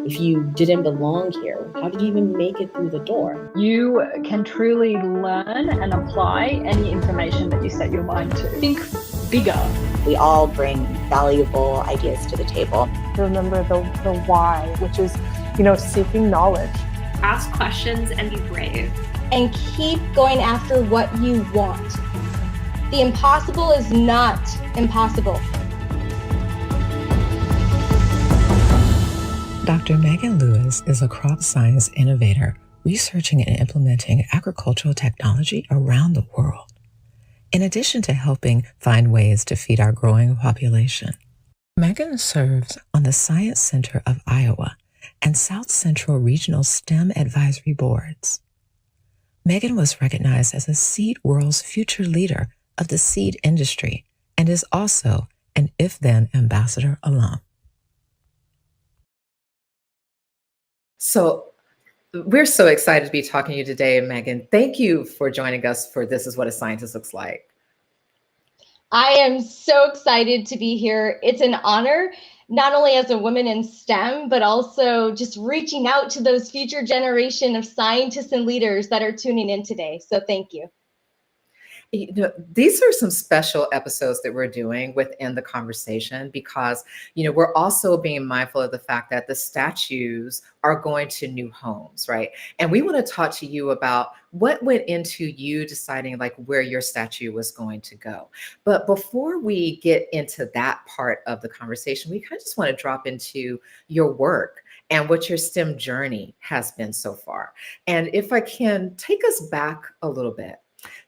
If you didn't belong here, how did you even make it through the door? You can truly learn and apply any information that you set your mind to. Think bigger. We all bring valuable ideas to the table. Remember the why, which is, seeking knowledge. Ask questions and be brave. And keep going after what you want. The impossible is not impossible. Dr. Magan Lewis is a crop science innovator researching and implementing agricultural technology around the world, in addition to helping find ways to feed our growing population. Magan serves on the Science Center of Iowa and South Central Regional STEM Advisory Boards. Magan was recognized as a Seed World's Future Leader of the seed industry and is also an If Then Ambassador alum. So we're so excited to be talking to you today, Magan. Thank you for joining us for This Is What a Scientist Looks Like. I am so excited to be here. It's an honor, not only as a woman in STEM, but also just reaching out to those future generation of scientists and leaders that are tuning in today. So thank you. These are some special episodes that we're doing within the conversation because, we're also being mindful of the fact that the statues are going to new homes, right? And we want to talk to you about what went into you deciding where your statue was going to go. But before we get into that part of the conversation, we kind of just want to drop into your work and what your STEM journey has been so far. And if I can take us back a little bit,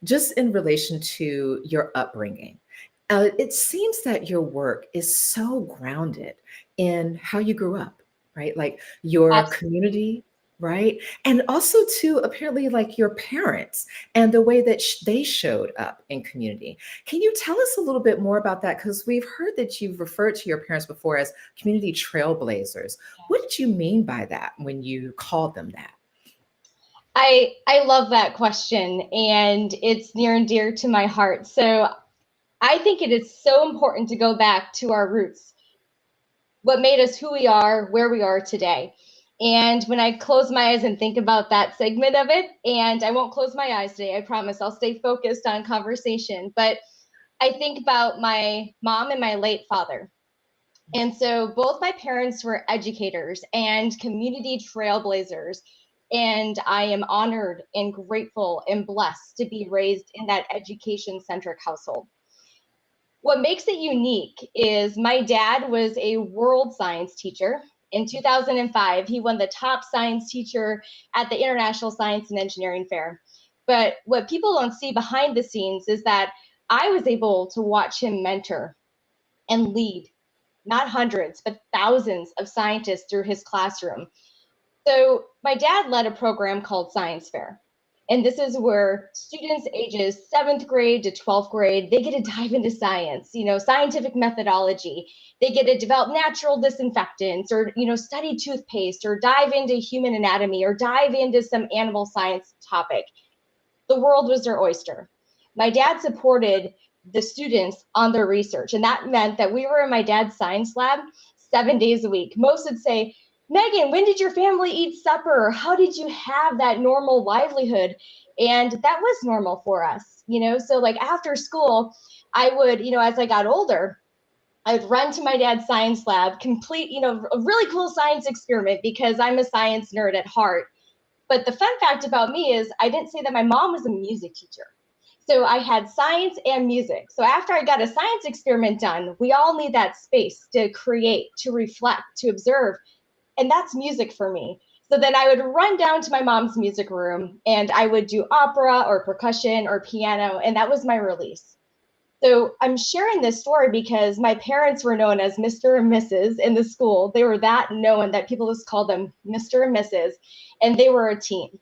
just in relation to your upbringing, it seems that your work is so grounded in how you grew up, right? Like your Absolutely. community, right? And also too, apparently your parents and the way that they showed up in community. Can you tell us a little bit more about that? Because we've heard that you've referred to your parents before as community trailblazers. What did you mean by that when you called them that? I love that question, and it's near and dear to my heart. So I think it is so important to go back to our roots, what made us who we are, where we are today. And when I close my eyes and think about that segment of it, and I won't close my eyes today, I promise I'll stay focused on conversation, but I think about my mom and my late father. And so both my parents were educators and community trailblazers. And I am honored and grateful and blessed to be raised in that education-centric household. What makes it unique is my dad was a world science teacher. In 2005, he won the top science teacher at the International Science and Engineering Fair. But what people don't see behind the scenes is that I was able to watch him mentor and lead not hundreds, but thousands of scientists through his classroom. So my dad led a program called Science Fair. And this is where students ages 7th grade to 12th grade, they get to dive into science, scientific methodology. They get to develop natural disinfectants or, study toothpaste or dive into human anatomy or dive into some animal science topic. The world was their oyster. My dad supported the students on their research. And that meant that we were in my dad's science lab 7 days a week. Most would say, Magan, when did your family eat supper? How did you have that normal livelihood? And that was normal for us, So after school, I would, as I got older, I'd run to my dad's science lab, complete, a really cool science experiment because I'm a science nerd at heart. But the fun fact about me is I didn't say that my mom was a music teacher. So I had science and music. So after I got a science experiment done, we all need that space to create, to reflect, to observe. And that's music for me. So then I would run down to my mom's music room and I would do opera or percussion or piano, and that was my release. So I'm sharing this story because my parents were known as Mr. and Mrs. in the school. They were that known that people just called them Mr. and Mrs., and they were a team.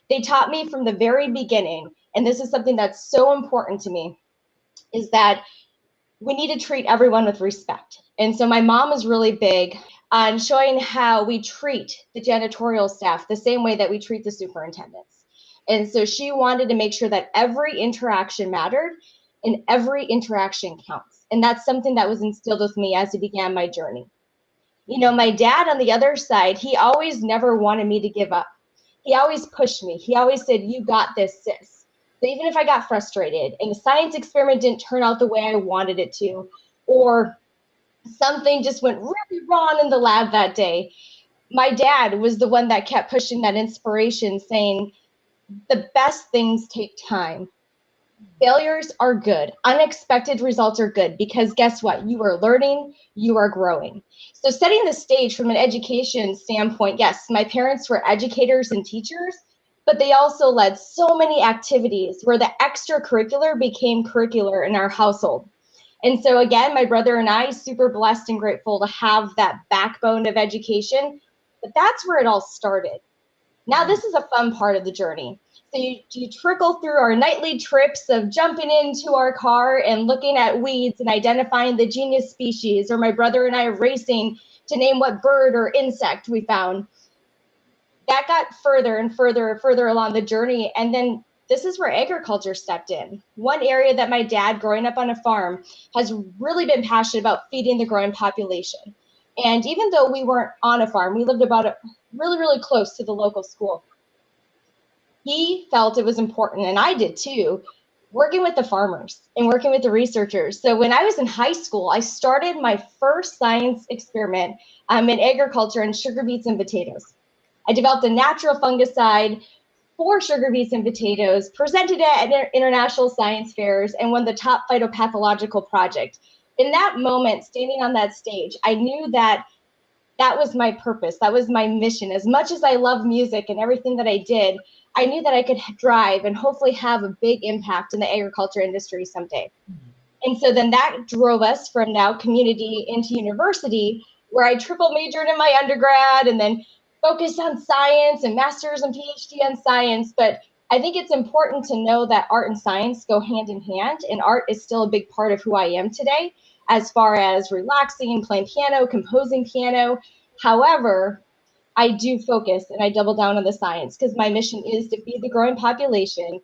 They taught me from the very beginning, and this is something that's so important to me, is that we need to treat everyone with respect. And so my mom is really big on showing how we treat the janitorial staff the same way that we treat the superintendents. And so she wanted to make sure that every interaction mattered and every interaction counts. And that's something that was instilled with me as I began my journey. My dad on the other side, he always never wanted me to give up. He always pushed me. He always said, "You got this, sis." So even if I got frustrated and the science experiment didn't turn out the way I wanted it to, or something just went really wrong in the lab that day, my dad was the one that kept pushing that inspiration, saying, the best things take time. Failures are good. Unexpected results are good, because guess what? You are learning, you are growing. So setting the stage from an education standpoint, yes, my parents were educators and teachers, but they also led so many activities where the extracurricular became curricular in our household. And so again, my brother and I, super blessed and grateful to have that backbone of education, but that's where it all started. Now this is a fun part of the journey. So you trickle through our nightly trips of jumping into our car and looking at weeds and identifying the genius species, or my brother and I racing to name what bird or insect we found. That got further and further and further along the journey. And then this is where agriculture stepped in. One area that my dad, growing up on a farm, has really been passionate about feeding the growing population. And even though we weren't on a farm, we lived about really, really close to the local school. He felt it was important, and I did too, working with the farmers and working with the researchers. So when I was in high school, I started my first science experiment in agriculture in sugar beets and potatoes. I developed a natural fungicide for sugar beets and potatoes, presented it at international science fairs, and won the top phytopathological project. In that moment, standing on that stage, I knew that that was my purpose. That was my mission. As much as I love music and everything that I did, I knew that I could drive and hopefully have a big impact in the agriculture industry someday. And so then that drove us from now community into university, where I triple majored in my undergrad and then focused on science and master's and PhD on science. But I think it's important to know that art and science go hand in hand, and art is still a big part of who I am today, as far as relaxing, playing piano, composing piano. However, I do focus and I double down on the science, because my mission is to feed the growing population.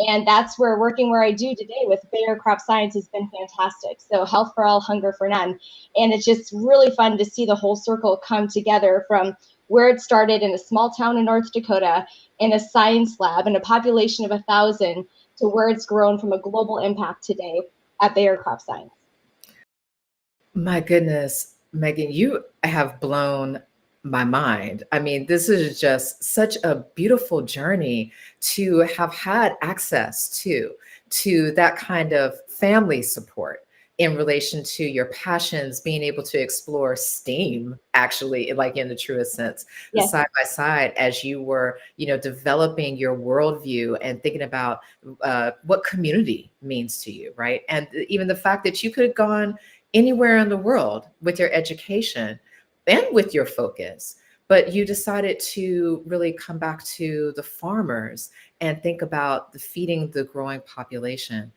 And that's where working where I do today with Bayer Crop Science has been fantastic. So health for all, hunger for none. And it's just really fun to see the whole circle come together, from where it started in a small town in North Dakota in a science lab and a population of 1,000 to where it's grown from a global impact today at Bayer Crop Science. My goodness, Megan, you have blown my mind. I mean, this is just such a beautiful journey to have had access to that kind of family support in relation to your passions, being able to explore STEAM, actually, like in the truest sense, Yes. side by side as you were, developing your worldview and thinking about what community means to you, right? And even the fact that you could have gone anywhere in the world with your education and with your focus, but you decided to really come back to the farmers and think about the feeding the growing population.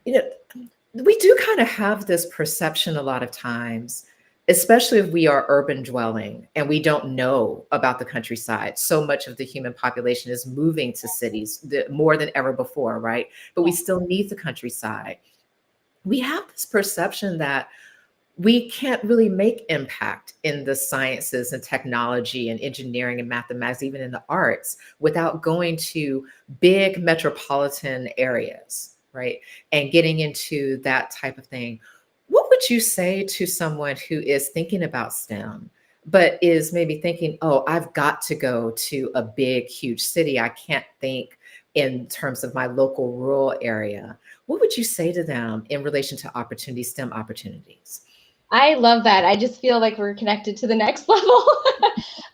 We do kind of have this perception a lot of times, especially if we are urban dwelling and we don't know about the countryside. So much of the human population is moving to cities more than ever before, right? But we still need the countryside. We have this perception that we can't really make impact in the sciences and technology and engineering and mathematics, even in the arts, without going to big metropolitan areas, right? And getting into that type of thing. What would you say to someone who is thinking about STEM, but is maybe thinking, oh, I've got to go to a big, huge city. I can't think in terms of my local rural area. What would you say to them in relation to opportunities, STEM opportunities? I love that. I just feel like we're connected to the next level.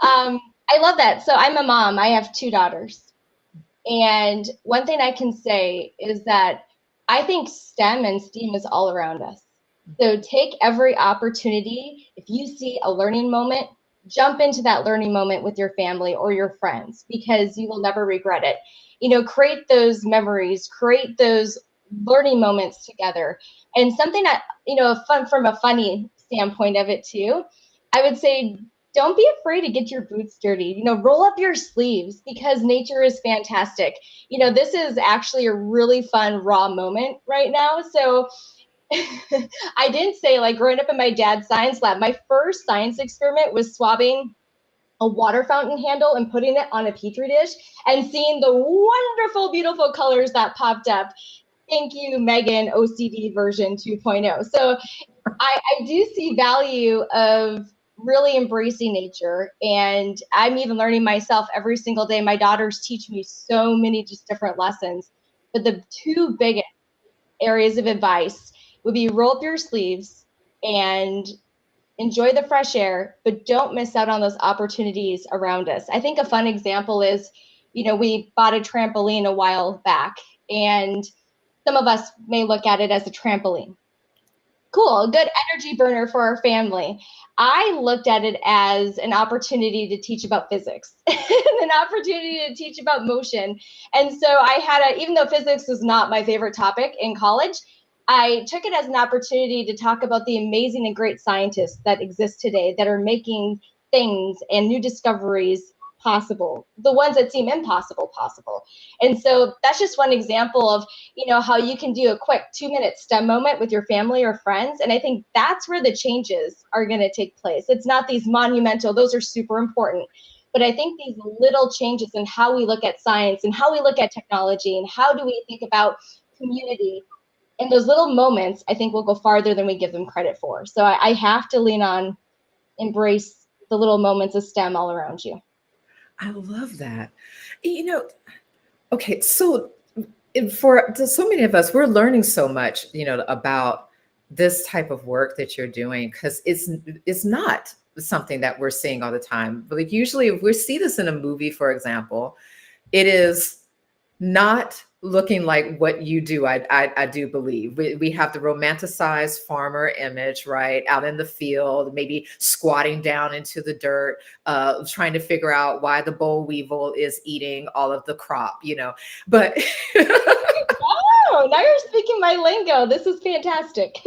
I love that. So I'm a mom. I have 2 daughters. And one thing I can say is that I think STEM and STEAM is all around us. So take every opportunity. If you see a learning moment, jump into that learning moment with your family or your friends, because you will never regret it. Create those memories, create those learning moments together. And something that, fun from a funny standpoint of it too, I would say, don't be afraid to get your boots dirty. Roll up your sleeves, because nature is fantastic. This is actually a really fun raw moment right now. So I didn't say, like, growing up in my dad's science lab, my first science experiment was swabbing a water fountain handle and putting it on a petri dish and seeing the wonderful, beautiful colors that popped up. Thank you, Megan, OCD version 2.0. So I do see value of really embracing nature. And I'm even learning myself every single day. My daughters teach me so many just different lessons. But the two biggest areas of advice would be roll up your sleeves and enjoy the fresh air, but don't miss out on those opportunities around us. I think a fun example is, we bought a trampoline a while back, and some of us may look at it as a trampoline. Cool, good energy burner for our family. I looked at it as an opportunity to teach about physics, an opportunity to teach about motion. And so I had even though physics was not my favorite topic in college, I took it as an opportunity to talk about the amazing and great scientists that exist today that are making things and new discoveries possible, the ones that seem impossible possible. And so that's just one example of, how you can do a quick 2-minute STEM moment with your family or friends. And I think that's where the changes are going to take place. It's not these monumental, those are super important. But I think these little changes in how we look at science and how we look at technology and how do we think about community, and those little moments, I think, will go farther than we give them credit for. So I have to lean on, embrace the little moments of STEM all around you. I love that. Okay, so for so many of us, we're learning so much, about this type of work that you're doing, because it's not something that we're seeing all the time. But like usually if we see this in a movie, for example, it is not looking like what you do. I do believe we have the romanticized farmer image, right? Out in the field, maybe squatting down into the dirt, trying to figure out why the boll weevil is eating all of the crop, but Oh, now you're speaking my lingo. This is fantastic.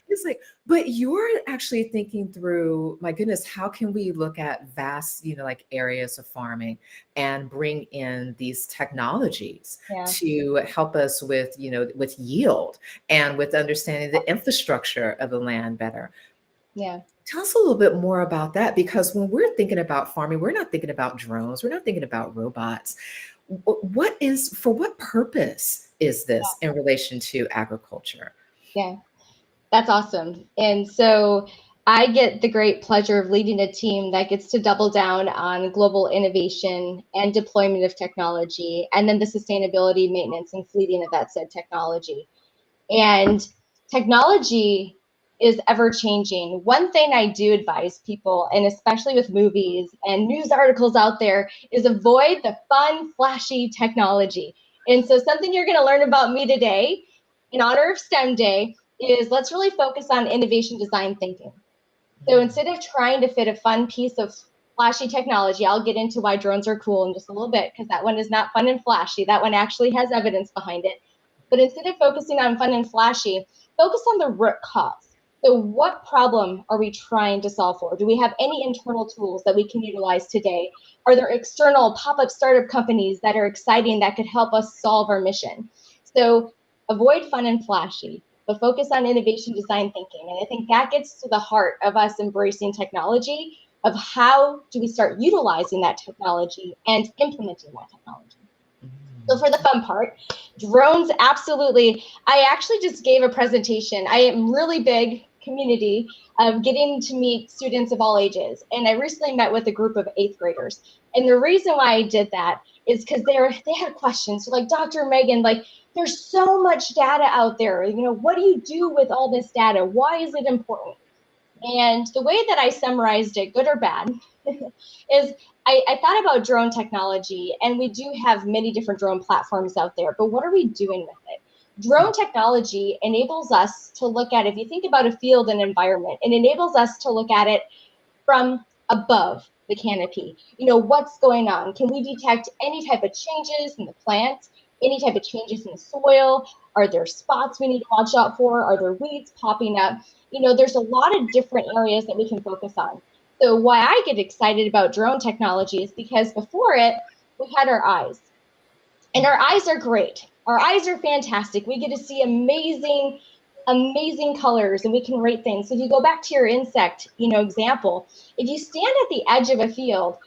it's like, but you're actually thinking through, my goodness, how can we look at vast, like areas of farming and bring in these technologies to help us with, with yield and with understanding the infrastructure of the land better. Yeah. Tell us a little bit more about that, because when we're thinking about farming, we're not thinking about drones, we're not thinking about robots. For what purpose is this in relation to agriculture? Yeah, that's awesome. And so I get the great pleasure of leading a team that gets to double down on global innovation and deployment of technology, and then the sustainability, maintenance, and fleeting of that said technology. And technology is ever changing. One thing I do advise people, and especially with movies and news articles out there, is avoid the fun, flashy technology. And so something you're going to learn about me today in honor of STEM Day is let's really focus on innovation design thinking. So instead of trying to fit a fun piece of flashy technology, I'll get into why drones are cool in just a little bit, because that one is not fun and flashy. That one actually has evidence behind it. But instead of focusing on fun and flashy, focus on the root cause. So what problem are we trying to solve for? Do we have any internal tools that we can utilize today? Are there external pop-up startup companies that are exciting that could help us solve our mission? So avoid fun and flashy, but focus on innovation design thinking. And I think that gets to the heart of us embracing technology, of how do we start utilizing that technology and implementing that technology. So for the fun part, drones, absolutely. I actually just gave a presentation. I am really big community of getting to meet students of all ages. And I recently met with a group of 8th graders. And the reason why I did that is because they had questions. So like, Dr. Megan, like, there's so much data out there. What do you do with all this data? Why is it important? And the way that I summarized it, good or bad, is I thought about drone technology, and we do have many different drone platforms out there, but what are we doing with it? Drone technology enables us to look at, if you think about a field and environment, it enables us to look at it from above the canopy. What's going on? Can we detect any type of changes in the plant, any type of changes in the soil? Are there spots we need to watch out for? Are there weeds popping up? There's a lot of different areas that we can focus on. So why I get excited about drone technology is because before it, we had our eyes. And our eyes are great. Our eyes are fantastic. We get to see amazing amazing colors, and we can rate things. So if you go back to your insect, example, if you stand at the edge of a field,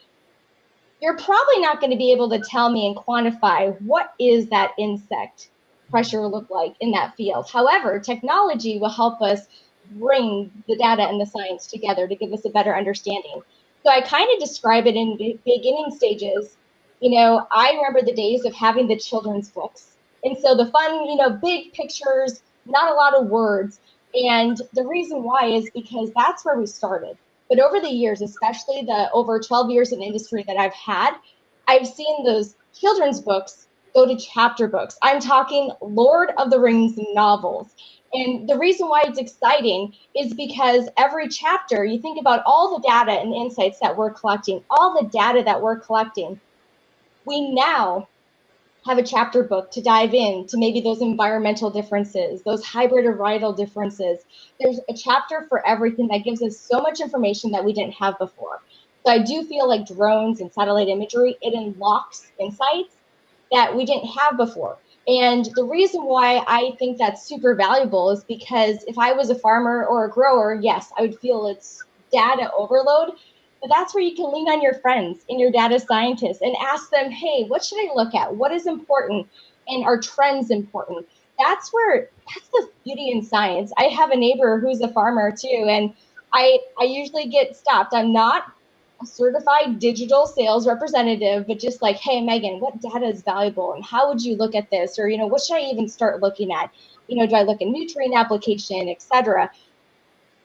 you're probably not going to be able to tell me and quantify what is that insect pressure look like in that field. However, technology will help us bring the data and the science together to give us a better understanding. So I kind of describe it in beginning stages. I remember the days of having the children's books. And so the fun, big pictures, not a lot of words. And the reason why is because that's where we started. But over the years, especially the over 12 years in industry that I've had, I've seen those children's books go to chapter books. I'm talking Lord of the Rings novels. And the reason why it's exciting is because every chapter, you think about all the data and insights that we're collecting, all the data that we're collecting, we now have a chapter book to dive in to maybe those environmental differences, those hybrid varietal differences. There's a chapter for everything that gives us so much information that we didn't have before. So I do feel like drones and satellite imagery, it unlocks insights that we didn't have before. And the reason why I think that's super valuable is because if I was a farmer or a grower, yes, I would feel it's data overload. But that's where you can lean on your friends and your data scientists and ask them, hey, what should I look at? What is important? And are trends important? That's the beauty in science. I have a neighbor who's a farmer too, and I usually get stopped. I'm not a certified digital sales representative, but just like, hey, Megan, what data is valuable and how would you look at this? Or, what should I even start looking at? Do I look at nutrient application, et cetera?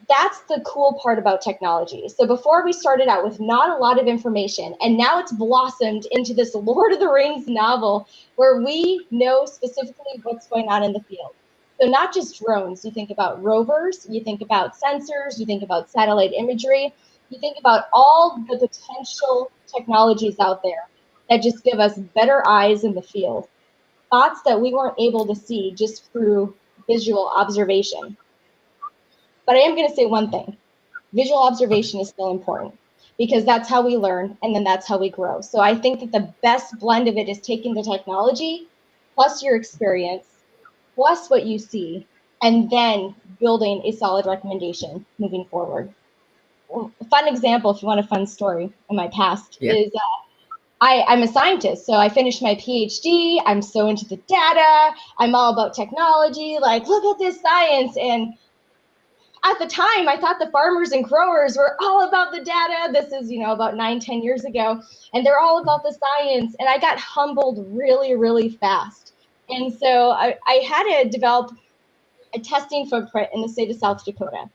That's the cool part about technology. So before we started out with not a lot of information, and now it's blossomed into this Lord of the Rings novel where we know specifically what's going on in the field. So not just drones, you think about rovers, you think about sensors, you think about satellite imagery, you think about all the potential technologies out there that just give us better eyes in the field, spots that we weren't able to see just through visual observation. But I am going to say one thing. Visual observation is still important because that's how we learn and then that's how we grow. So I think that the best blend of it is taking the technology plus your experience, plus what you see, and then building a solid recommendation moving forward. A fun example, if you want a fun story in my past, is I'm a scientist. So I finished my PhD. I'm so into the data. I'm all about technology. Like, look at this science. And at the time, I thought the farmers and growers were all about the data. This is, about 9-10 years ago. And they're all about the science. And I got humbled really, really fast. And so I had to develop a testing footprint in the state of South Dakota.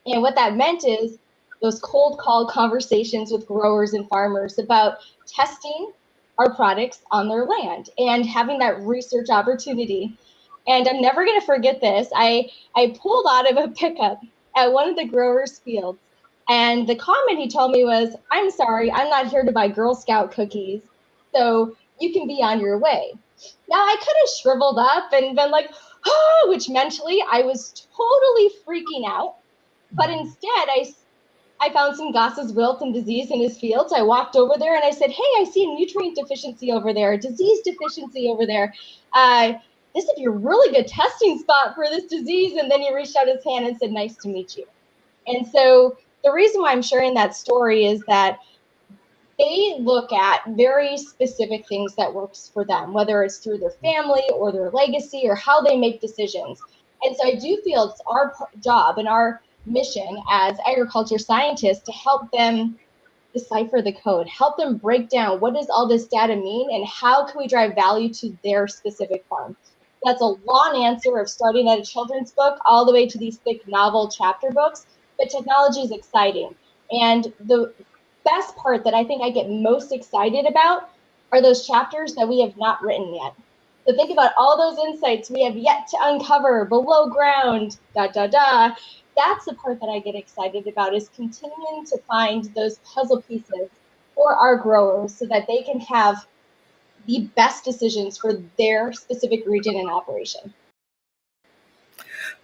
And what that meant is those cold call conversations with growers and farmers about testing our products on their land and having that research opportunity. And I'm never going to forget this. I pulled out of a pickup at one of the growers' fields. And the comment he told me was, I'm sorry, I'm not here to buy Girl Scout cookies. So you can be on your way. Now I could have shriveled up and been like, oh, which mentally I was totally freaking out. But instead, I found some Gauss's wilt and disease in his fields. I walked over there and I said, hey, I see a nutrient deficiency over there, a disease deficiency over there. This would be a really good testing spot for this disease. And then he reached out his hand and said, nice to meet you. And so the reason why I'm sharing that story is that they look at very specific things that works for them, whether it's through their family or their legacy or how they make decisions. And so I do feel it's our job and our mission as agriculture scientists to help them decipher the code, help them break down what does all this data mean and how can we drive value to their specific farm. That's a long answer of starting at a children's book all the way to these thick novel chapter books, but technology is exciting. And the best part that I think I get most excited about are those chapters that we have not written yet. So think about all those insights we have yet to uncover below ground, That's the part that I get excited about, is continuing to find those puzzle pieces for our growers so that they can have the best decisions for their specific region and operation.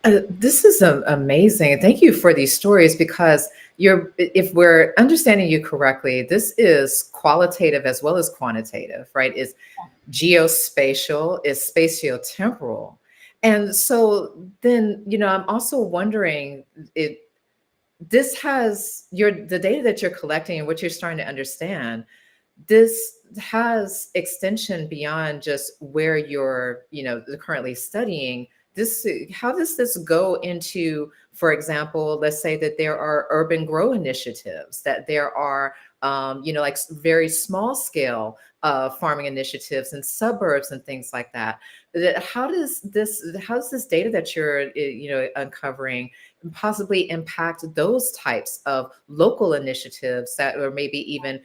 This is amazing. Thank you for these stories, because if we're understanding you correctly, this is qualitative as well as quantitative, right? It's geospatial, it's spatiotemporal. And so then, I'm also wondering, this has the data that you're collecting and what you're starting to understand, this has extension beyond just where you're, currently studying. How does this go into, for example, let's say that there are urban grow initiatives, that there are, like very small scale farming initiatives in suburbs and things like that. How does this data that you're, uncovering possibly impact those types of local initiatives that are maybe even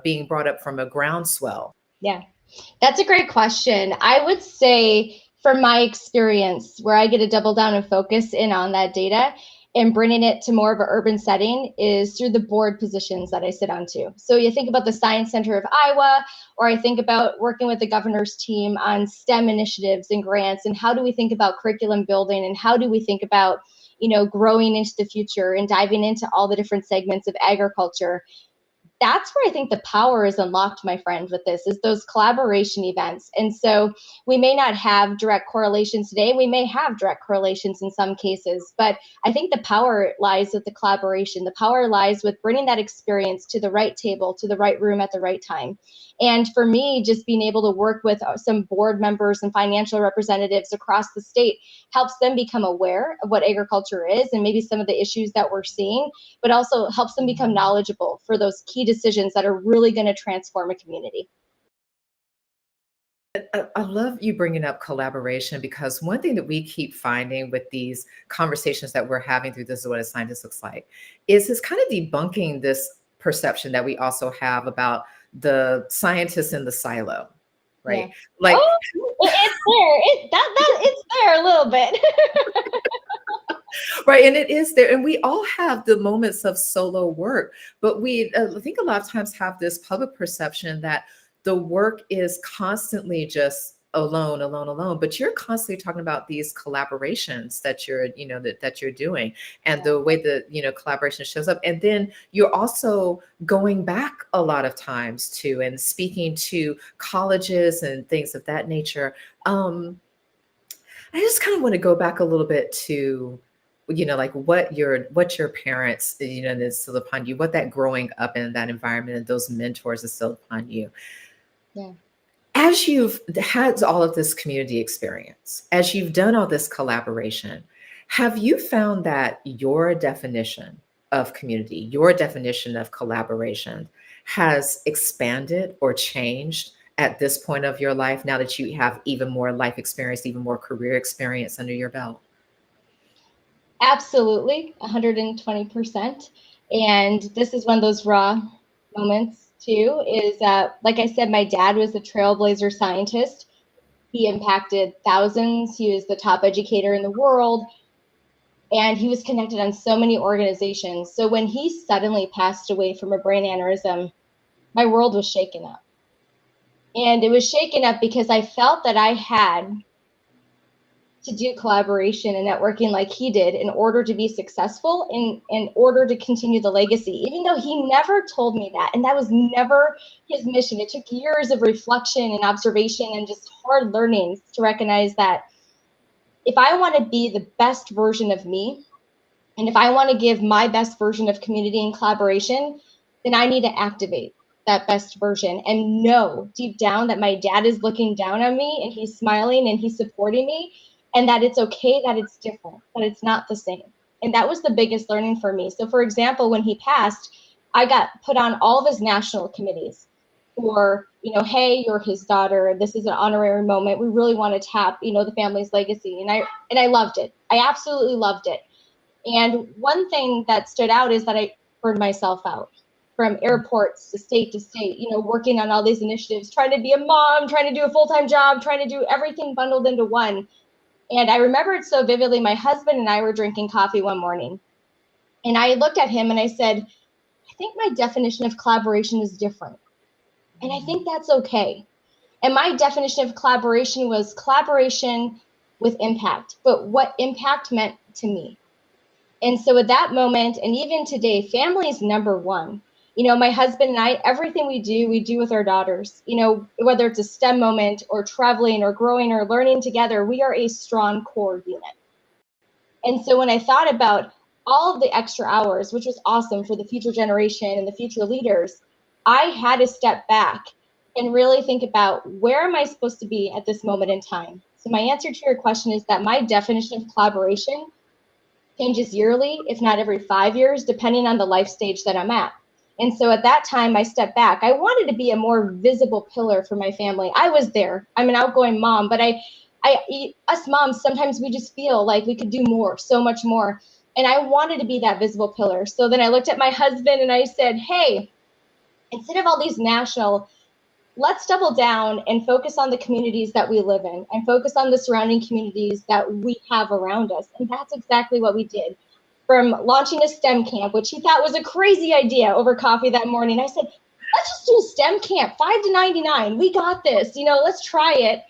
being brought up from a groundswell? Yeah, that's a great question. I would say from my experience, where I get to double down and focus in on that data and bringing it to more of an urban setting is through the board positions that I sit on too. So you think about the Science Center of Iowa, or I think about working with the governor's team on STEM initiatives and grants, and how do we think about curriculum building, and how do we think about, growing into the future and diving into all the different segments of agriculture. That's where I think the power is unlocked, my friend, with this, is those collaboration events. And so we may not have direct correlations today. We may have direct correlations in some cases, but I think the power lies with the collaboration. The power lies with bringing that experience to the right table, to the right room at the right time. And for me, just being able to work with some board members and financial representatives across the state helps them become aware of what agriculture is and maybe some of the issues that we're seeing, but also helps them become knowledgeable for those key decisions that are really going to transform a community. I love you bringing up collaboration, because one thing that we keep finding with these conversations that we're having through This Is What a Scientist Looks Like is it's kind of debunking this perception that we also have about the scientists in the silo, right? Yeah. Like, It's there. It's there a little bit. right, and it is there, and we all have the moments of solo work, but we I think a lot of times have this public perception that the work is constantly just alone, alone, alone. But you're constantly talking about these collaborations that you're, that you're doing, and the way that, collaboration shows up. And then you're also going back a lot of times to and speaking to colleges and things of that nature. I just kind of want to go back a little bit to, like what your parents, instilled upon you, what that growing up in that environment and those mentors instilled upon you. Yeah. As you've had all of this community experience, as you've done all this collaboration, have you found that your definition of community, your definition of collaboration has expanded or changed at this point of your life, now that you have even more life experience, even more career experience under your belt? Absolutely, 120%. And this is one of those raw moments too, is like I said, my dad was a trailblazer scientist. He impacted thousands. He was the top educator in the world. And he was connected on so many organizations. So when he suddenly passed away from a brain aneurysm, my world was shaken up. And it was shaken up because I felt that I had to do collaboration and networking like he did in order to be successful, in order to continue the legacy, even though he never told me that. And that was never his mission. It took years of reflection and observation and just hard learnings to recognize that if I want to be the best version of me, and if I want to give my best version of community and collaboration, then I need to activate that best version and know deep down that my dad is looking down on me and he's smiling and he's supporting me, and that it's okay, that it's different, that it's not the same. And that was the biggest learning for me. So for example, when he passed, I got put on all of his national committees for, hey, you're his daughter. This is an honorary moment. We really want to tap, the family's legacy. And I loved it. I absolutely loved it. And one thing that stood out is that I burned myself out from airports to state, working on all these initiatives, trying to be a mom, trying to do a full-time job, trying to do everything bundled into one. And I remember it so vividly. My husband and I were drinking coffee one morning, and I looked at him and I said, I think my definition of collaboration is different. And I think that's okay. And my definition of collaboration was collaboration with impact, but what impact meant to me. And so at that moment, and even today, family is number one. My husband and I, everything we do with our daughters, whether it's a STEM moment or traveling or growing or learning together, we are a strong core unit. And so when I thought about all of the extra hours, which was awesome for the future generation and the future leaders, I had to step back and really think about, where am I supposed to be at this moment in time? So my answer to your question is that my definition of collaboration changes yearly, if not every 5 years, depending on the life stage that I'm at. And so at that time, I stepped back. I wanted to be a more visible pillar for my family. I was there. I'm an outgoing mom, but us moms, sometimes we just feel like we could do more, so much more. And I wanted to be that visible pillar. So then I looked at my husband and I said, hey, instead of all these national, let's double down and focus on the communities that we live in and focus on the surrounding communities that we have around us. And that's exactly what we did. From launching a STEM camp, which he thought was a crazy idea, over coffee that morning, I said, let's just do a STEM camp, 5 to 99. We got this, let's try it.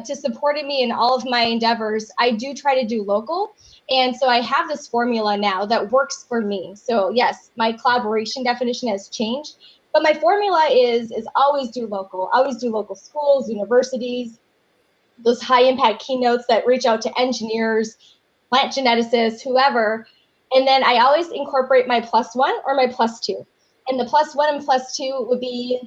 To supporting me in all of my endeavors, I do try to do local. And so I have this formula now that works for me. So yes, my collaboration definition has changed, but my formula is always do local. Always do local schools, universities, those high impact keynotes that reach out to engineers, plant geneticists, whoever. And then I always incorporate my +1 or my +2. And the +1 and +2 would be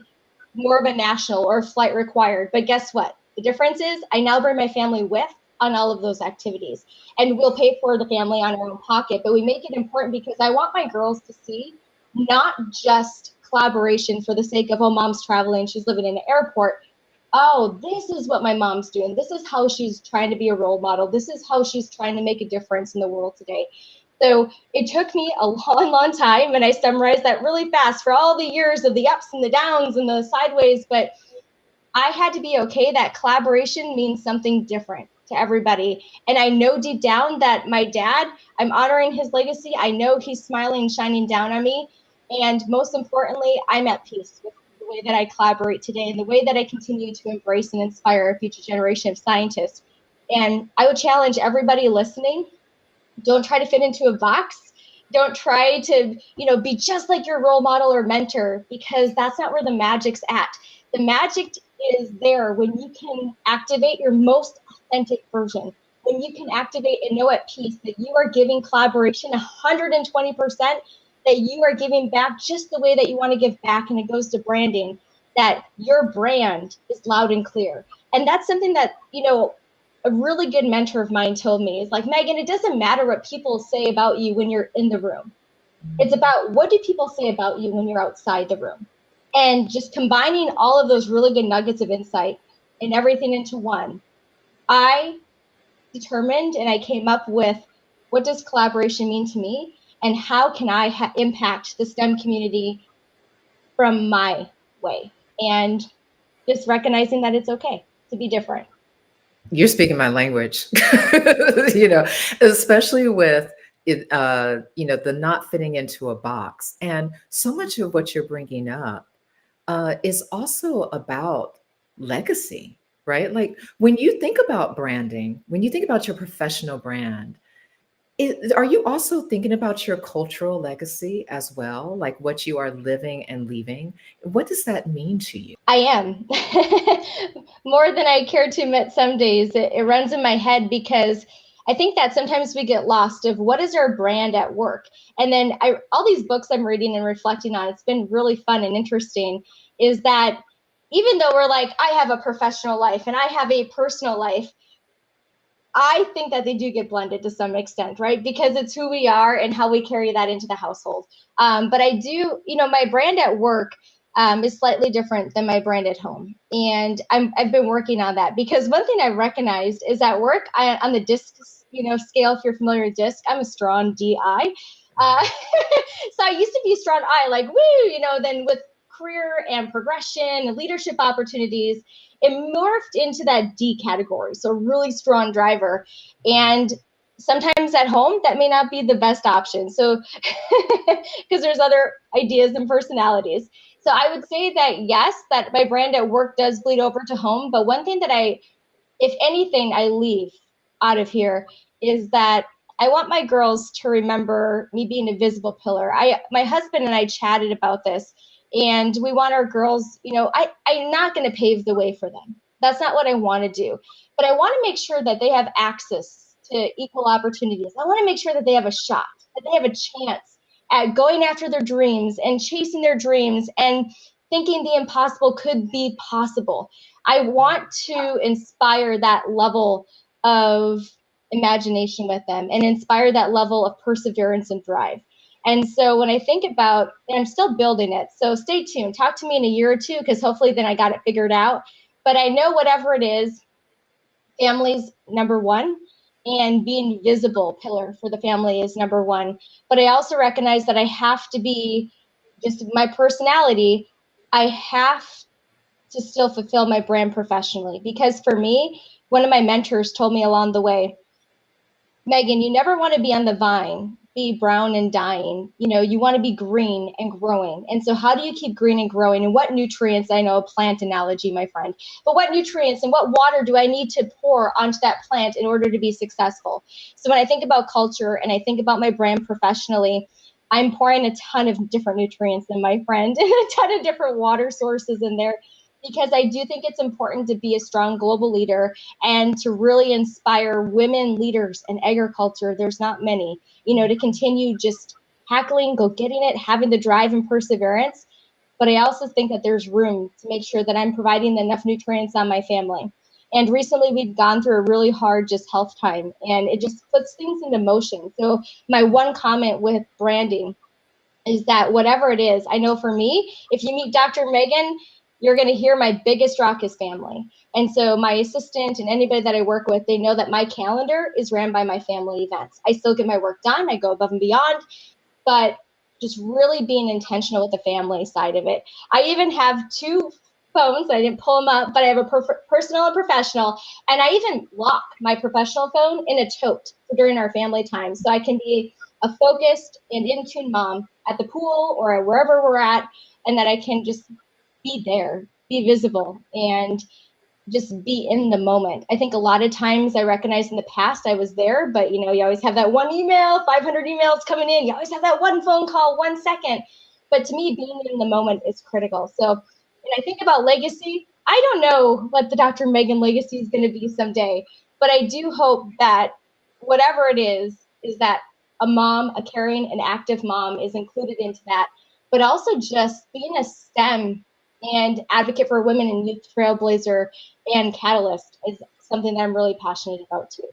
more of a national or flight required. But guess what? The difference is I now bring my family with on all of those activities. And we'll pay for the family on our own pocket, but we make it important because I want my girls to see not just collaboration for the sake of, oh, mom's traveling, she's living in an airport. Oh, this is what my mom's doing. This is how she's trying to be a role model. This is how she's trying to make a difference in the world today. So it took me a long, long time, and I summarized that really fast for all the years of the ups and the downs and the sideways, but I had to be okay that collaboration means something different to everybody. And I know deep down that my dad, I'm honoring his legacy. I know he's smiling and shining down on me. And most importantly, I'm at peace with the way that I collaborate today and the way that I continue to embrace and inspire a future generation of scientists. And I would challenge everybody listening, don't try to fit into a box. Don't try to, be just like your role model or mentor, because that's not where the magic's at. The magic is there when you can activate your most authentic version, when you can activate and know at peace that you are giving collaboration 120%, that you are giving back just the way that you want to give back. And it goes to branding, that your brand is loud and clear. And that's something that, a really good mentor of mine told me, is like, Megan, it doesn't matter what people say about you when you're in the room. It's about, what do people say about you when you're outside the room? And just combining all of those really good nuggets of insight and everything into one, I determined and I came up with, what does collaboration mean to me? And how can I impact the STEM community from my way? And just recognizing that it's okay to be different. You're speaking my language, especially with it, the not fitting into a box. And so much of what you're bringing up is also about legacy, right? Like when you think about branding, when you think about your professional brand, are you also thinking about your cultural legacy as well? Like what you are living and leaving? What does that mean to you? I am. More than I care to admit some days. It runs in my head because I think that sometimes we get lost of what is our brand at work. And then all these books I'm reading and reflecting on, it's been really fun and interesting, is that even though we're like, I have a professional life and I have a personal life, I think that they do get blended to some extent, right? Because it's who we are and how we carry that into the household. But I do, my brand at work is slightly different than my brand at home. And I've been working on that, because one thing I recognized is at work, on the DISC, scale, if you're familiar with DISC, I'm a strong DI. So I used to be a strong I, like, woo, then with career and progression and leadership opportunities, it morphed into that D category. So really strong driver. And sometimes at home, that may not be the best option. So, because there's other ideas and personalities. So I would say that, yes, that my brand at work does bleed over to home. But one thing that if anything, I leave out of here is that I want my girls to remember me being a visible pillar. My husband and I chatted about this, and we want our girls, I'm not going to pave the way for them. That's not what I want to do. But I want to make sure that they have access to equal opportunities. I want to make sure that they have a shot, that they have a chance at going after their dreams and chasing their dreams and thinking the impossible could be possible. I want to inspire that level of imagination with them and inspire that level of perseverance and drive. And so when I think about, and I'm still building it, so stay tuned. Talk to me in a year or two, because hopefully then I got it figured out. But I know whatever it is, family's number one, and being visible pillar for the family is number one. But I also recognize that I have to be just my personality. I have to still fulfill my brand professionally, because for me, one of my mentors told me along the way, Megan, you never want to be on the vine, be brown and dying. You want to be green and growing. And so how do you keep green and growing? And what nutrients, I know a plant analogy, my friend, but what nutrients and what water do I need to pour onto that plant in order to be successful? So when I think about culture and I think about my brand professionally, I'm pouring a ton of different nutrients in, my friend, and a ton of different water sources in there, because I do think it's important to be a strong global leader and to really inspire women leaders in agriculture. There's not many, to continue just tackling, go getting it, having the drive and perseverance. But I also think that there's room to make sure that I'm providing enough nutrients on my family. And recently we've gone through a really hard just health time, and it just puts things into motion. So my one comment with branding is that whatever it is, I know for me, if you meet Dr. Megan, you're going to hear my biggest rock is family. And so my assistant and anybody that I work with, they know that my calendar is ran by my family events. I still get my work done. I go above and beyond, but just really being intentional with the family side of it. I even have 2 phones. I didn't pull them up, but I have a personal and professional. And I even lock my professional phone in a tote during our family time, so I can be a focused and in-tune mom at the pool or wherever we're at, and that I can just be there, be visible, and just be in the moment. I think a lot of times I recognize in the past I was there, but you always have that one email, 500 emails coming in. You always have that one phone call, 1 second. But to me, being in the moment is critical. So when I think about legacy, I don't know what the Dr. Megan legacy is going to be someday, but I do hope that whatever it is that a mom, a caring and active mom is included into that, but also just being a STEM and advocate for women and youth trailblazer and catalyst is something that I'm really passionate about too.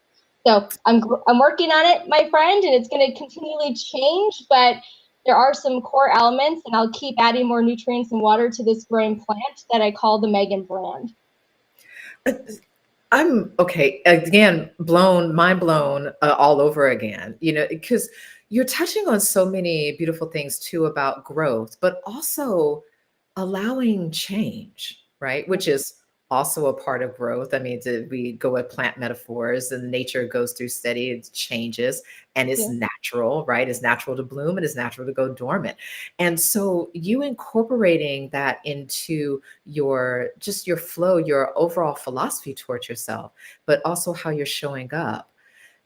So I'm working on it, my friend, and it's going to continually change, but there are some core elements, and I'll keep adding more nutrients and water to this growing plant that I call the Megan brand. I'm okay. Again, mind blown all over again, because you're touching on so many beautiful things too about growth, but also allowing change, right? Which is also a part of growth. I mean, we go with plant metaphors, and nature goes through steady, it changes, and it's natural, right? It's natural to bloom and it's natural to go dormant. And so you incorporating that into your flow, your overall philosophy towards yourself, but also how you're showing up.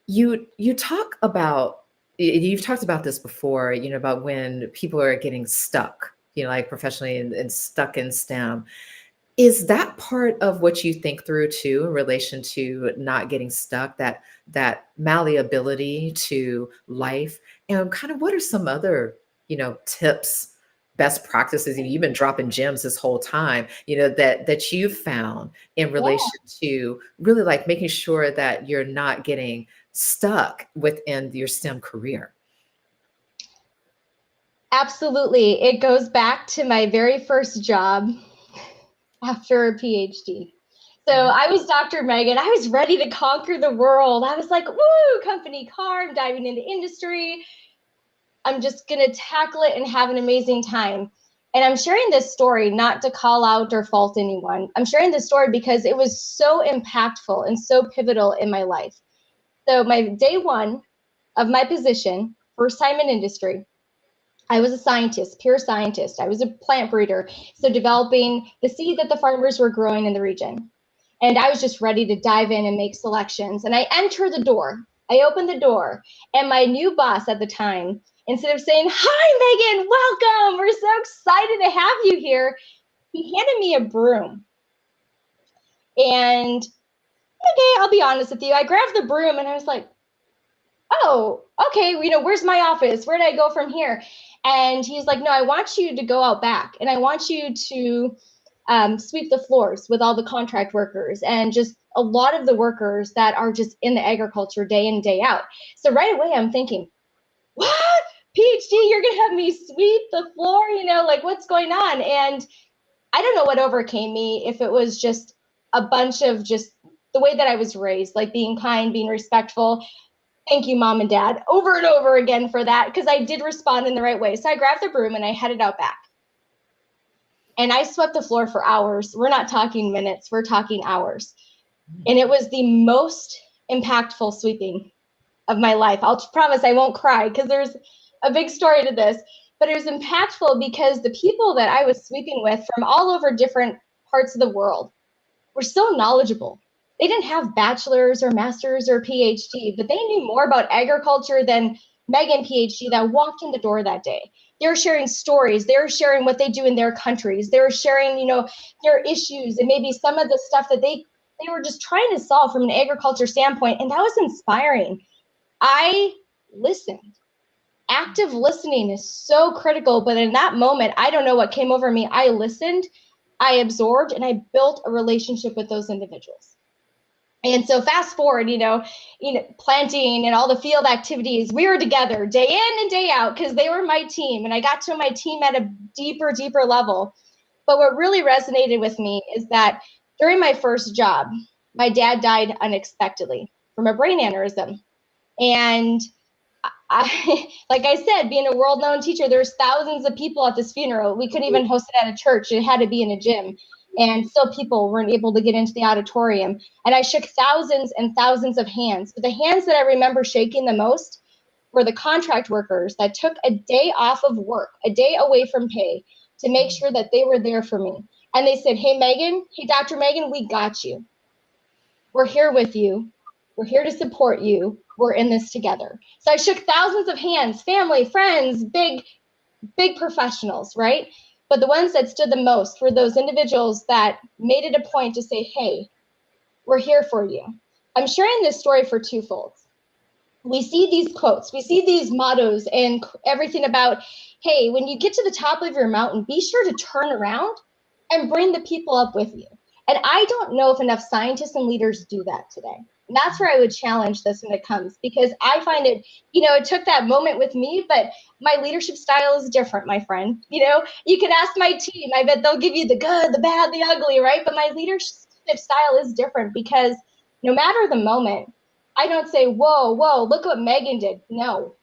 You've talked about this before, about when people are getting stuck, like professionally and stuck in STEM. Is that part of what you think through too, in relation to not getting stuck, that malleability to life? And kind of what are some other, tips, best practices? You've been dropping gems this whole time, that you've found in relation to really like making sure that you're not getting stuck within your STEM career. Absolutely. It goes back to my very first job after a PhD. So I was Dr. Megan. I was ready to conquer the world. I was like, woo, company car, I'm diving into industry. I'm just going to tackle it and have an amazing time. And I'm sharing this story not to call out or fault anyone. I'm sharing this story because it was so impactful and so pivotal in my life. So my day one of my position, first time in industry, I was a scientist, pure scientist. I was a plant breeder, so developing the seed that the farmers were growing in the region. And I was just ready to dive in and make selections. And I enter the door, I opened the door, and my new boss at the time, instead of saying, "Hi, Megan, welcome. We're so excited to have you here," he handed me a broom. And okay, I'll be honest with you. I grabbed the broom and I was like, "Oh, okay, where's my office? Where do I go from here?" And he's like, "No, I want you to go out back, and I want you to sweep the floors with all the contract workers and just a lot of the workers that are just in the agriculture day in, day out." So right away, I'm thinking, what? PhD, you're going to have me sweep the floor? Like, what's going on? And I don't know what overcame me, if it was just a bunch of just the way that I was raised, like being kind, being respectful. Thank you, Mom and Dad, over and over again for that, because I did respond in the right way. So I grabbed the broom and I headed out back. And I swept the floor for hours. We're not talking minutes, we're talking hours. And it was the most impactful sweeping of my life. I'll promise I won't cry, because there's a big story to this. But it was impactful because the people that I was sweeping with from all over different parts of the world were so knowledgeable. They didn't have bachelor's or master's or PhD, but they knew more about agriculture than Megan, PhD, that walked in the door that day. They were sharing stories. They were sharing what they do in their countries. They were sharing, their issues and maybe some of the stuff that they were just trying to solve from an agriculture standpoint. And that was inspiring. I listened. Active listening is so critical, but in that moment, I don't know what came over me. I listened, I absorbed, and I built a relationship with those individuals. And so fast forward, planting and all the field activities, we were together day in and day out because they were my team, and I got to know my team at a deeper level. But what really resonated with me is that during my first job, my dad died unexpectedly from a brain aneurysm. And like I said, being a world-known teacher, there's thousands of people at this funeral. We couldn't even host it at a church. It had to be in a gym. And still people weren't able to get into the auditorium. And I shook thousands and thousands of hands. But the hands that I remember shaking the most were the contract workers that took a day off of work, a day away from pay, to make sure that they were there for me. And they said, "Hey, Megan, hey, Dr. Megan, we got you. We're here with you. We're here to support you. We're in this together." So I shook thousands of hands, family, friends, big professionals, right? But the ones that stood the most were those individuals that made it a point to say, "Hey, we're here for you." I'm sharing this story for twofold. We see these quotes, we see these mottos and everything about, hey, when you get to the top of your mountain, be sure to turn around and bring the people up with you. And I don't know if enough scientists and leaders do that today. And that's where I would challenge this when it comes, because I find it, it took that moment with me, but my leadership style is different, my friend. You can ask my team. I bet they'll give you the good, the bad, the ugly, right? But my leadership style is different, because no matter the moment, I don't say, whoa, look what Megan did. No,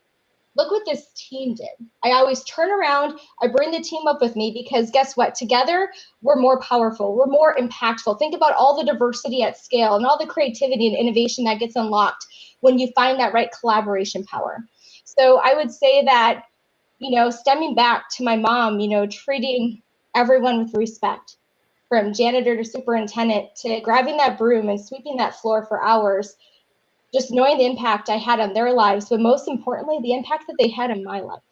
look what this team did. I always turn around, I bring the team up with me, because guess what? Together, we're more powerful, we're more impactful. Think about all the diversity at scale and all the creativity and innovation that gets unlocked when you find that right collaboration power. So I would say that, stemming back to my mom, treating everyone with respect, from janitor to superintendent to grabbing that broom and sweeping that floor for hours, just knowing the impact I had on their lives, but most importantly, the impact that they had in my life.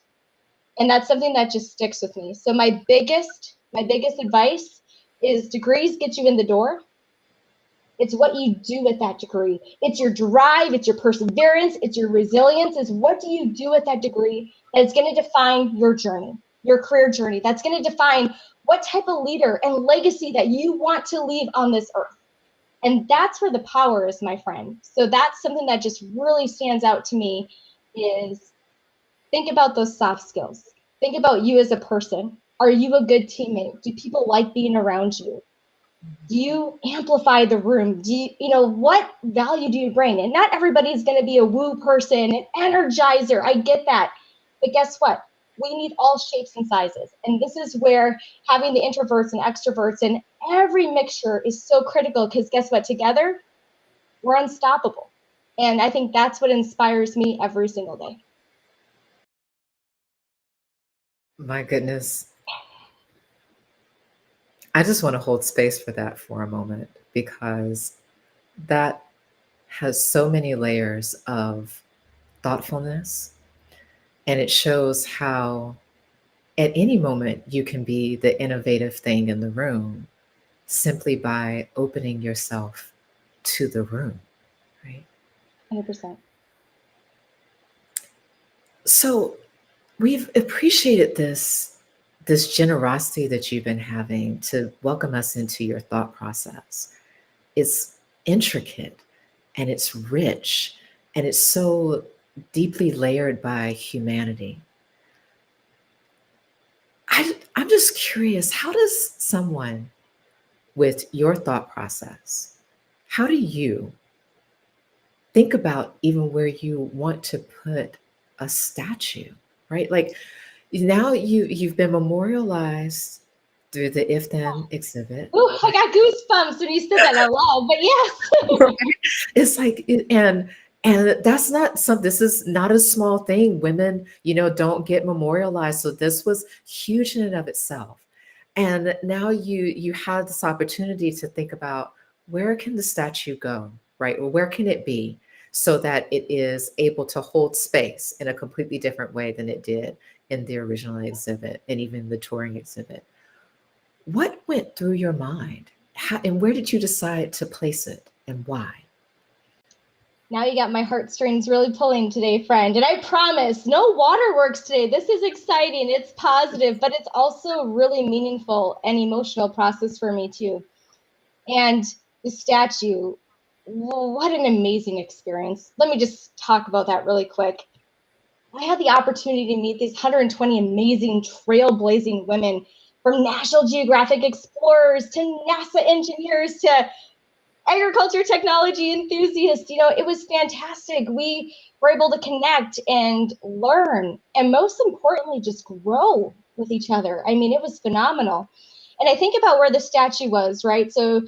And that's something that just sticks with me. So my biggest advice is, degrees get you in the door. It's what you do with that degree. It's your drive, it's your perseverance, it's your resilience. Is what do you do with that degree that's going to define your journey, your career journey. That's going to define what type of leader and legacy that you want to leave on this earth. And that's where the power is, my friend. So that's something that just really stands out to me, is think about those soft skills. Think about you as a person. Are you a good teammate? Do people like being around you? Do you amplify the room? Do you, what value do you bring? And not everybody's going to be a woo person, an energizer. I get that. But guess what? We need all shapes and sizes. And this is where having the introverts and extroverts and every mixture is so critical, because guess what? Together, we're unstoppable. And I think that's what inspires me every single day. My goodness. I just want to hold space for that for a moment, because that has so many layers of thoughtfulness, and it shows how at any moment you can be the innovative thing in the room simply by opening yourself to the room, right? 100%. So we've appreciated this generosity that you've been having to welcome us into your thought process. It's intricate and it's rich and it's so deeply layered by humanity. I'm just curious, how does someone with your thought process, how do you think about even where you want to put a statue, right? Like now you've been memorialized through the If Then exhibit. Ooh, I got goosebumps when you said that out loud, but yes. Right? It's like and that's not this is not a small thing. Women, don't get memorialized. So this was huge in and of itself. And now you have this opportunity to think about, where can the statue go, right? Or where can it be so that it is able to hold space in a completely different way than it did in the original exhibit and even the touring exhibit. What went through your mind? And where did you decide to place it and why? Now you got my heartstrings really pulling today, friend. And I promise, no waterworks today. This is exciting. It's positive, but it's also really meaningful and emotional process for me too. And the statue, what an amazing experience. Let me just talk about that really quick. I had the opportunity to meet these 120 amazing trailblazing women, from National Geographic explorers to NASA engineers to agriculture technology enthusiasts. It was fantastic. We were able to connect and learn, and most importantly, just grow with each other. I mean, it was phenomenal. And I think about where the statue was, right? So,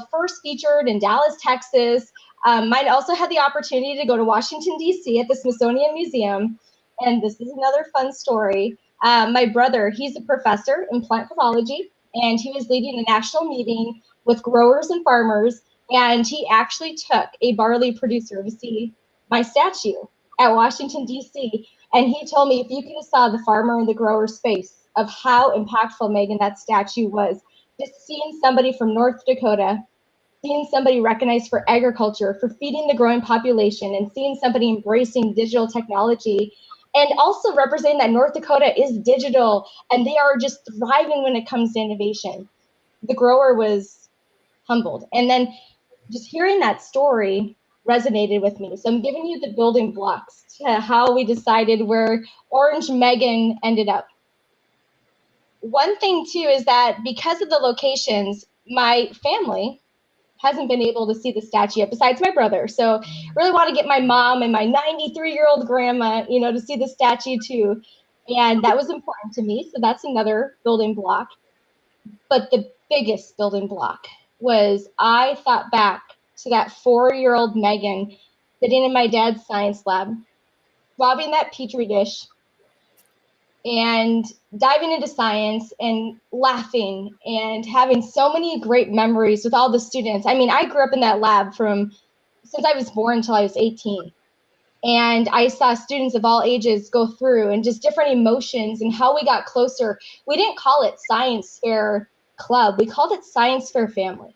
first featured in Dallas, Texas. Mine also had the opportunity to go to Washington, D.C. at the Smithsonian Museum. And this is another fun story. My brother, he's a professor in plant pathology, and he was leading a national meeting with growers and farmers, and he actually took a barley producer to see my statue at Washington, D.C., and he told me, if you could have saw the farmer and the grower's face of how impactful, Megan, that statue was, just seeing somebody from North Dakota, seeing somebody recognized for agriculture, for feeding the growing population, and seeing somebody embracing digital technology, and also representing that North Dakota is digital and they are just thriving when it comes to innovation. The grower was humbled. And then just hearing that story resonated with me. So I'm giving you the building blocks to how we decided where Orange Megan ended up. One thing too is that because of the locations, my family hasn't been able to see the statue yet, besides my brother. So really want to get my mom and my 93-year-old grandma, to see the statue too. And that was important to me. So that's another building block. But the biggest building block was I thought back to that 4-year-old Megan sitting in my dad's science lab, swabbing that petri dish and diving into science and laughing and having so many great memories with all the students. I mean, I grew up in that lab since I was born until I was 18. And I saw students of all ages go through and just different emotions and how we got closer. We didn't call it Science Fair Club. We called it Science Fair Family.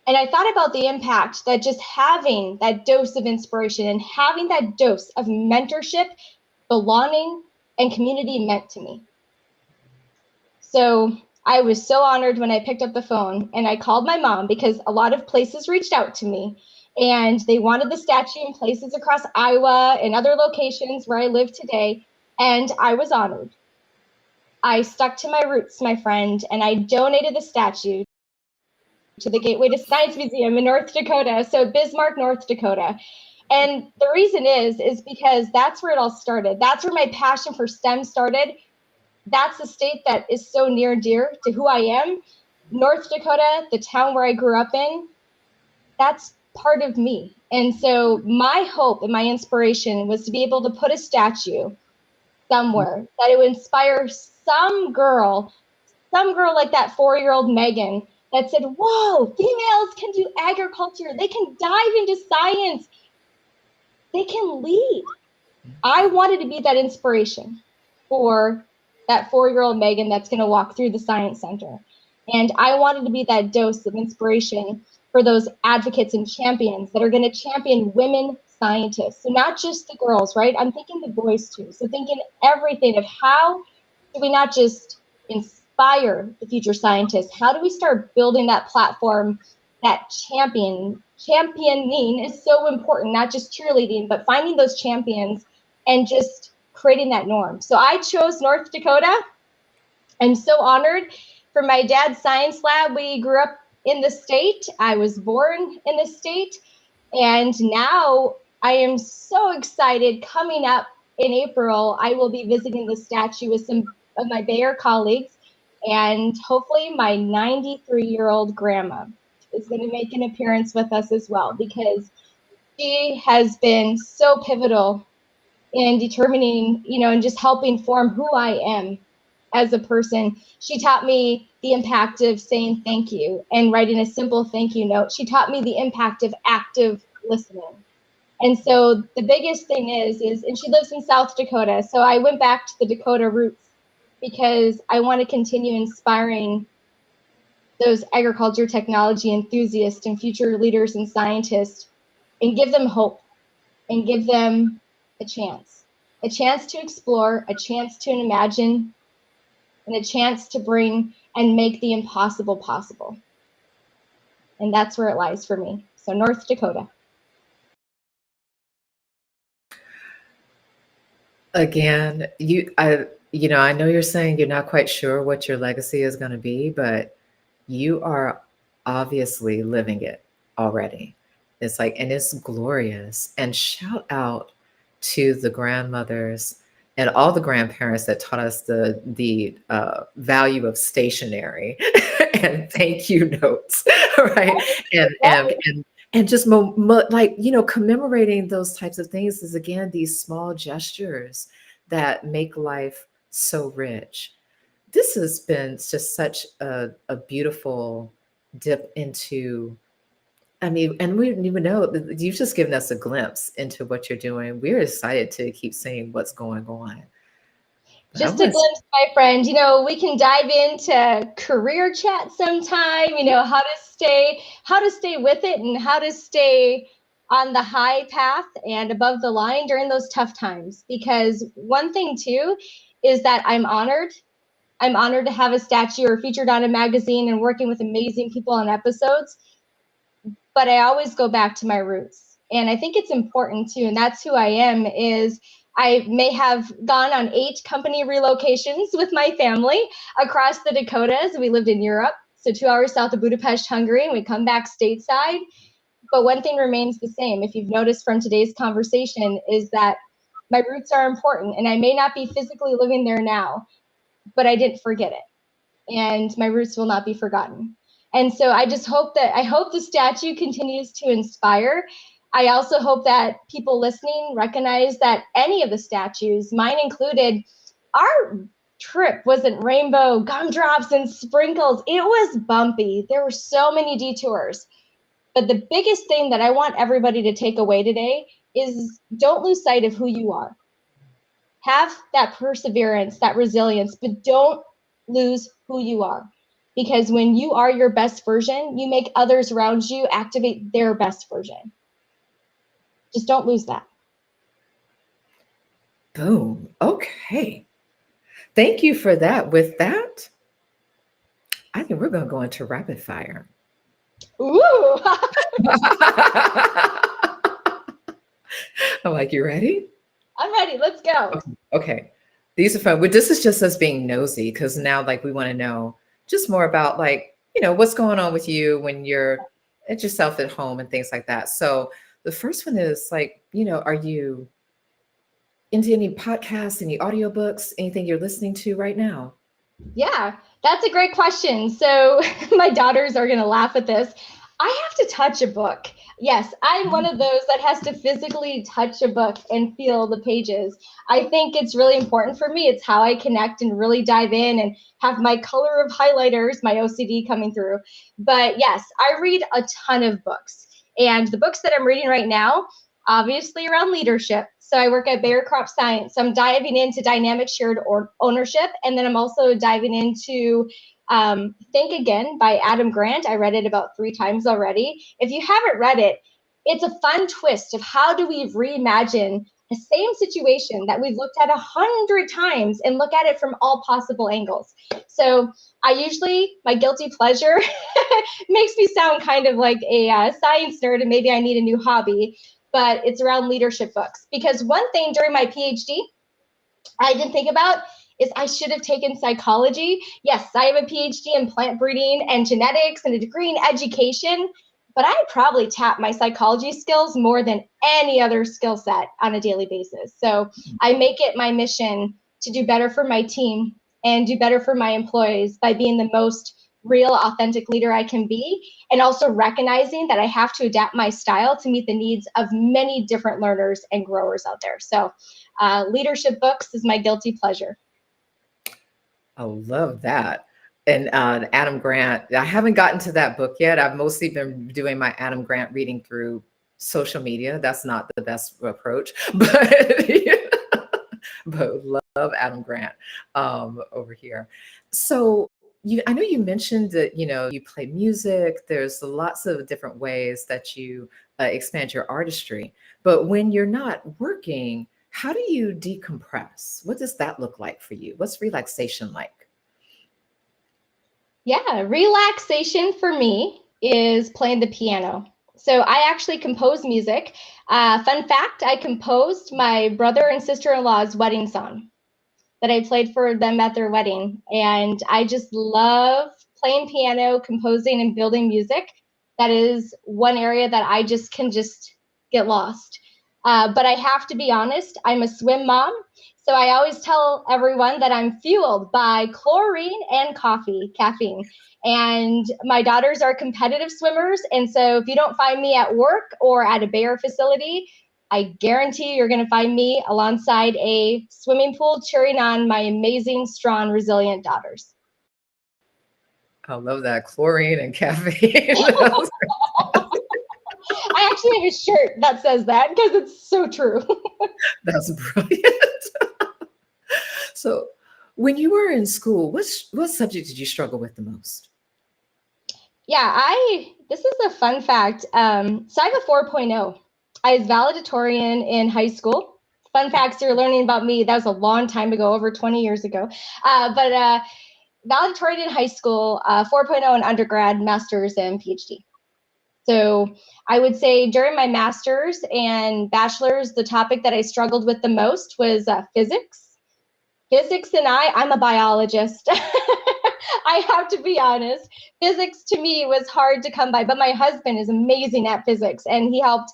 And I thought about the impact that just having that dose of inspiration and having that dose of mentorship, belonging, and community meant to me. So I was so honored when I picked up the phone and I called my mom, because a lot of places reached out to me and they wanted the statue in places across Iowa and other locations where I live today. And I was honored. I stuck to my roots, my friend, and I donated the statue to the Gateway to Science Museum in North Dakota. So Bismarck, North Dakota. And the reason is because that's where it all started. That's where my passion for STEM started. That's a state that is so near and dear to who I am. North Dakota, the town where I grew up in, that's part of me. And so my hope and my inspiration was to be able to put a statue somewhere that it would inspire some girl like that 4-year-old Megan, that said, whoa, females can do agriculture. They can dive into science. They can lead. I wanted to be that inspiration for that 4-year-old Megan that's going to walk through the science center. And I wanted to be that dose of inspiration for those advocates and champions that are going to champion women scientists. So not just the girls, right? I'm thinking the boys too. So thinking everything of how do we not just inspire the future scientists? How do we start building that platform, that championing is so important, not just cheerleading, but finding those champions and just creating that norm. So I chose North Dakota. I'm so honored. For my dad's science lab, we grew up in the state. I was born in the state. And now I am so excited. Coming up in April, I will be visiting the statue with some of my Bayer colleagues. And hopefully my 93-year-old grandma is going to make an appearance with us as well, because she has been so pivotal in determining, and just helping form who I am as a person. She taught me the impact of saying thank you and writing a simple thank you note. She taught me the impact of active listening. And so the biggest thing is, and she lives in South Dakota. So I went back to the Dakota roots because I want to continue inspiring those agriculture technology enthusiasts and future leaders and scientists, and give them hope and give them a chance to explore, a chance to imagine, and a chance to bring and make the impossible possible. And that's where it lies for me. So North Dakota. Again, I know you're saying you're not quite sure what your legacy is going to be, but you are obviously living it already. It's like, and it's glorious. And shout out to the grandmothers and all the grandparents that taught us the value of stationery and thank you notes, right? And just commemorating those types of things is, again, these small gestures that make life so rich. This has been just such a beautiful dip into, and we didn't even know, you've just given us a glimpse into what you're doing. We're excited to keep seeing what's going on. Just a glimpse, my friend. We can dive into career chat sometime, how to stay with it and how to stay on the high path and above the line during those tough times. Because one thing too is that I'm honored to have a statue or featured on a magazine and working with amazing people on episodes. But I always go back to my roots. And I think it's important too, and that's who I am, is I may have gone on 8 company relocations with my family across the Dakotas. We lived in Europe, so 2 hours south of Budapest, Hungary, and we come back stateside. But one thing remains the same, if you've noticed from today's conversation, is that my roots are important, and I may not be physically living there now, but I didn't forget it, and my roots will not be forgotten. And so I hope the statue continues to inspire. I also hope that people listening recognize that any of the statues, mine included, our trip wasn't rainbow gumdrops and sprinkles. It was bumpy. There were so many detours. But the biggest thing that I want everybody to take away today is don't lose sight of who you are. Have that perseverance, that resilience, but don't lose who you are. Because when you are your best version, you make others around you activate their best version. Just don't lose that. Boom. Okay. Thank you for that. With that, I think we're going to go into rapid fire. Ooh. I'm like, you ready? I'm ready. Let's go. Okay. These are fun. Well, this is just us being nosy, because now we want to know just more about what's going on with you when you're at yourself at home and things like that. So the first one is are you into any podcasts, any audiobooks, anything you're listening to right now? Yeah, that's a great question. So my daughters are going to laugh at this. I have to touch a book. Yes, I'm one of those that has to physically touch a book and feel the pages. I think it's really important for me. It's how I connect and really dive in and have my color of highlighters, my OCD coming through. But yes, I read a ton of books. And the books that I'm reading right now, obviously around leadership. So I work at Bayer Crop Science. So I'm diving into dynamic shared ownership. And then I'm also diving into Think Again by Adam Grant. I read it about 3 times already. If you haven't read it, it's a fun twist of how do we reimagine the same situation that we've looked at 100 times and look at it from all possible angles. So I usually, my guilty pleasure makes me sound kind of like a science nerd, and maybe I need a new hobby, but it's around leadership books. Because one thing during my PhD I didn't think about is I should have taken psychology. Yes, I have a PhD in plant breeding and genetics and a degree in education, but I probably tap my psychology skills more than any other skill set on a daily basis. So I make it my mission to do better for my team and do better for my employees by being the most real, authentic leader I can be, and also recognizing that I have to adapt my style to meet the needs of many different learners and growers out there. So leadership books is my guilty pleasure. I love that. And Adam Grant, I haven't gotten to that book yet. I've mostly been doing my Adam Grant reading through social media. That's not the best approach, but but love Adam Grant over here. So I know you mentioned that you play music. There's lots of different ways that you expand your artistry. But when you're not working, how do you decompress? What does that look like for you? What's relaxation like? Yeah, relaxation for me is playing the piano. So I actually compose music. Fun fact, I composed my brother and sister-in-law's wedding song that I played for them at their wedding. And I just love playing piano, composing, and building music. That is one area that I can get lost. But I have to be honest, I'm a swim mom. So I always tell everyone that I'm fueled by chlorine and caffeine. And my daughters are competitive swimmers. And so if you don't find me at work or at a Bayer facility, I guarantee you're going to find me alongside a swimming pool cheering on my amazing, strong, resilient daughters. I love that, chlorine and caffeine. I actually have a shirt that says that because it's so true. That's brilliant. So when you were in school, what subject did you struggle with the most? Yeah, this is a fun fact. So I have a 4.0. I was valedictorian in high school. Fun facts you're learning about me. That was a long time ago, over 20 years ago. But valedictorian in high school, 4.0 in undergrad, master's, and PhD. So I would say during my master's and bachelor's, the topic that I struggled with the most was physics. Physics and I'm a biologist. I have to be honest. Physics to me was hard to come by, but my husband is amazing at physics, and he helped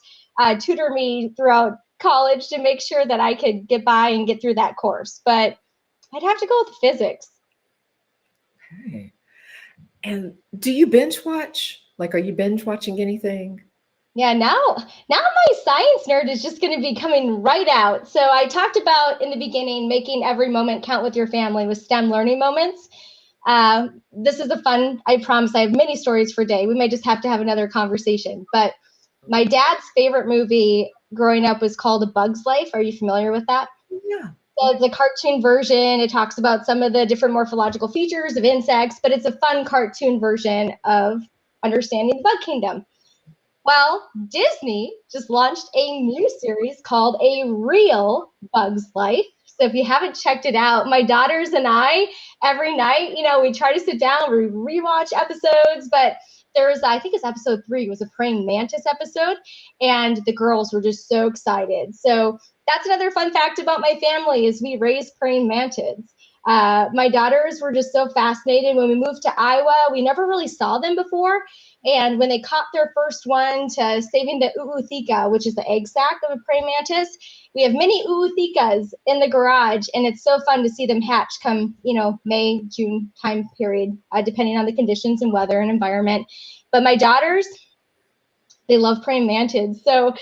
tutor me throughout college to make sure that I could get by and get through that course. But I'd have to go with physics. Okay. And do you binge watch? Like, are you binge watching anything? Yeah, now my science nerd is just going to be coming right out. So I talked about in the beginning, making every moment count with your family with STEM learning moments. This is I promise I have many stories for day. We may just have to have another conversation. But my dad's favorite movie growing up was called A Bug's Life. Are you familiar with that? Yeah. So it's a cartoon version. It talks about some of the different morphological features of insects, but it's a fun cartoon version of understanding the bug kingdom. Well, Disney just launched a new series called A Real Bug's Life. So if you haven't checked it out, my daughters and I, every night, we try to sit down, we rewatch episodes, but I think it's episode 3, was a praying mantis episode, and the girls were just so excited. So that's another fun fact about my family is we raise praying mantids. My daughters were just so fascinated. When we moved to Iowa, we never really saw them before. And when they caught their first one to saving the uuthika, which is the egg sac of a praying mantis, we have many uuthikas in the garage, and it's so fun to see them hatch come, May, June time period, depending on the conditions and weather and environment. But my daughters, They love praying mantids. So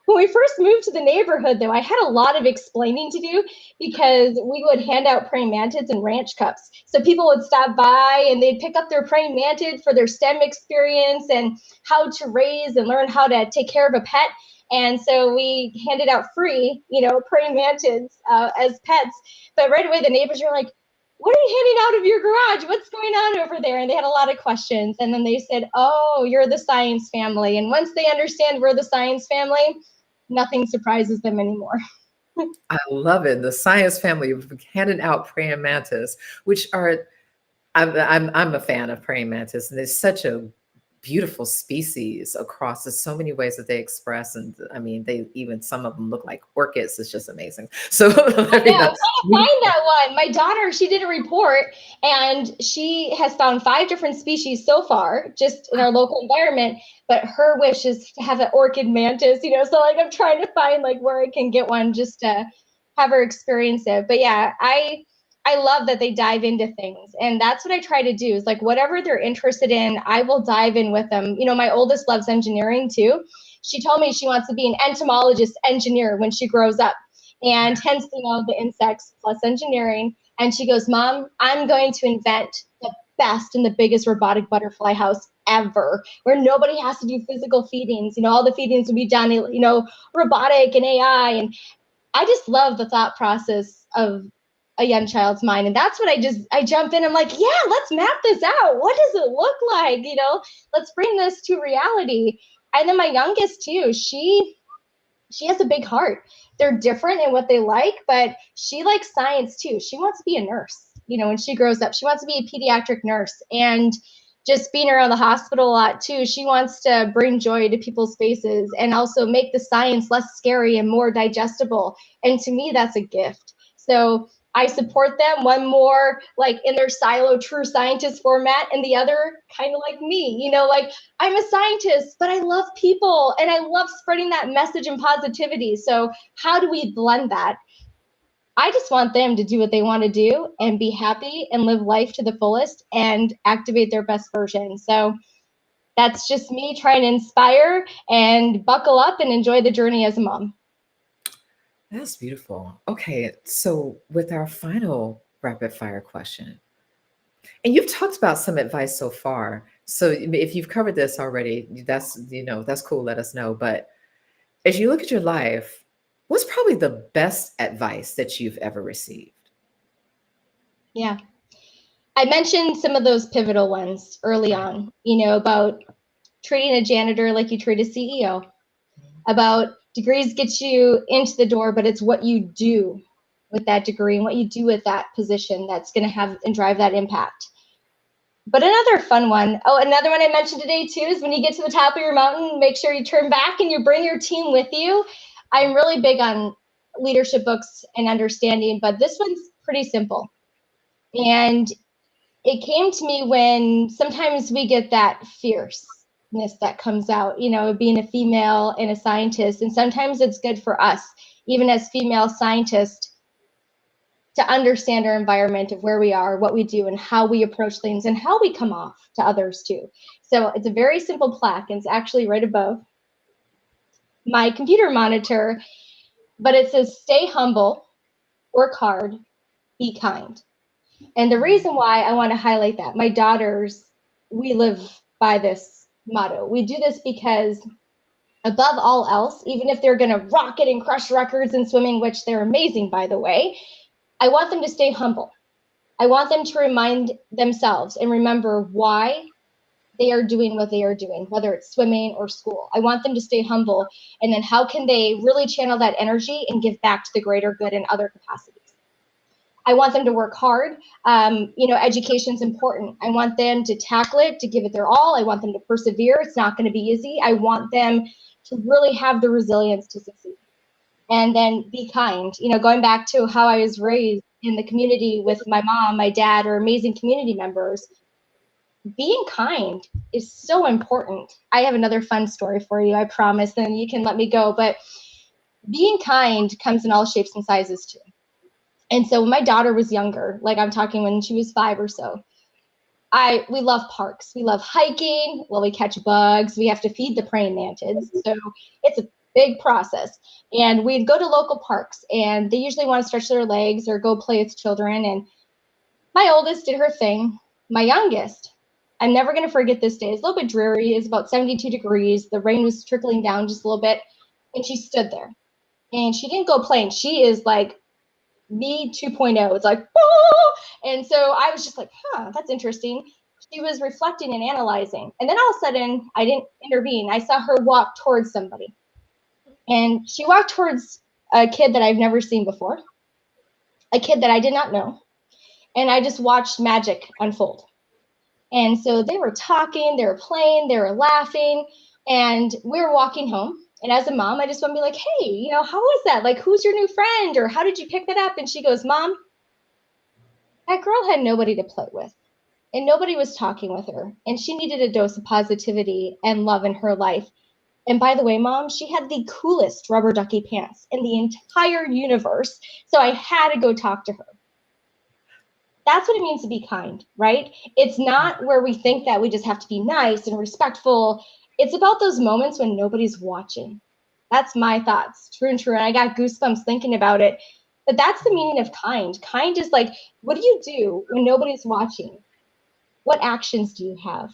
when we first moved to the neighborhood, though, I had a lot of explaining to do because we would hand out praying mantids and ranch cups. So people would stop by and they'd pick up their praying mantid for their STEM experience and how to raise and learn how to take care of a pet. And so we handed out free, praying mantids as pets. But right away, the neighbors were like, what are you handing out of your garage? What's going on over there? And they had a lot of questions. And then they said, oh, you're the science family. And once they understand we're the science family, nothing surprises them anymore. I love it. The science family handing out praying mantis, which are, I'm a fan of praying mantis, and there's such a beautiful species across. There's so many ways that they express, and I mean, some of them look like orchids. It's just amazing. So I'm trying to find that one. My daughter, she did a report, and she has found 5 different species so far, just in our local environment. But her wish is to have an orchid mantis. So like I'm trying to find like where I can get one just to have her experience it. But yeah, I love that they dive into things. And that's what I try to do is like whatever they're interested in, I will dive in with them. My oldest loves engineering too. She told me she wants to be an entomologist engineer when she grows up. And hence, the insects plus engineering. And she goes, Mom, I'm going to invent the best and the biggest robotic butterfly house ever, where nobody has to do physical feedings. All the feedings will be done, robotic and AI. And I just love the thought process of a young child's mind. And that's what I jump in. I'm like, yeah, let's map this out. What does it look like? Let's bring this to reality. And then my youngest too, she has a big heart. They're different in what they like, but she likes science too. She wants to be a nurse. When she grows up, she wants to be a pediatric nurse. And just being around the hospital a lot too, she wants to bring joy to people's faces and also make the science less scary and more digestible. And to me, that's a gift. So I support them, one more like in their silo true scientist format, and the other kind of like me, like I'm a scientist, but I love people and I love spreading that message and positivity. So how do we blend that? I just want them to do what they want to do and be happy and live life to the fullest and activate their best version. So that's just me trying to inspire and buckle up and enjoy the journey as a mom. That's beautiful. Okay, so with our final rapid fire question, and you've talked about some advice so far. So if you've covered this already, that's cool. Let us know. But as you look at your life, what's probably the best advice that you've ever received? Yeah. I mentioned some of those pivotal ones early on, about treating a janitor like you treat a CEO, about degrees get you into the door, but it's what you do with that degree and what you do with that position that's going to have and drive that impact. But another fun one, another one I mentioned today too, is when you get to the top of your mountain, make sure you turn back and you bring your team with you. I'm really big on leadership books and understanding, but this one's pretty simple. And it came to me when sometimes we get that fierceness that comes out, being a female and a scientist. And sometimes it's good for us, even as female scientists, to understand our environment of where we are, what we do, and how we approach things and how we come off to others too. So it's a very simple plaque, and it's actually right above my computer monitor, but it says, stay humble, work hard, be kind. And the reason why I want to highlight that, my daughters, we live by this motto. We do this because above all else, even if they're going to rocket and crush records in swimming, which they're amazing, by the way, I want them to stay humble. I want them to remind themselves and remember why they are doing what they are doing, whether it's swimming or school. I want them to stay humble. And then how can they really channel that energy and give back to the greater good in other capacities? I want them to work hard. Education's important. I want them to tackle it, to give it their all. I want them to persevere. It's not going to be easy. I want them to really have the resilience to succeed. And then be kind. Going back to how I was raised in the community with my mom, my dad, or amazing community members, being kind is so important. I have another fun story for you, I promise, then you can let me go. But being kind comes in all shapes and sizes too. And so when my daughter was younger, like I'm talking when she was 5 or so, we love parks. We love hiking. Well, we catch bugs. We have to feed the praying mantids. So it's a big process. And we'd go to local parks, and they usually want to stretch their legs or go play with children. And my oldest did her thing. My youngest, I'm never going to forget this day. It's a little bit dreary. It's about 72 degrees. The rain was trickling down just a little bit. And she stood there. And she didn't go playing. She is like me 2.0. It's like, oh! And so I was just like, that's interesting. She was reflecting and analyzing. And then all of a sudden, I didn't intervene. I saw her walk towards somebody. And she walked towards a kid that I've never seen before, a kid that I did not know. And I just watched magic unfold. And so they were talking, they were playing, they were laughing, and we were walking home. And as a mom, I just want to be like, hey, how was that? Like, who's your new friend? Or how did you pick that up? And she goes, Mom, that girl had nobody to play with. And nobody was talking with her. And she needed a dose of positivity and love in her life. And by the way, Mom, she had the coolest rubber ducky pants in the entire universe. So I had to go talk to her. That's what it means to be kind, right? It's not where we think that we just have to be nice and respectful. It's about those moments when nobody's watching. That's my thoughts, true and true. And I got goosebumps thinking about it. But that's the meaning of kind. Kind is like, what do you do when nobody's watching? What actions do you have?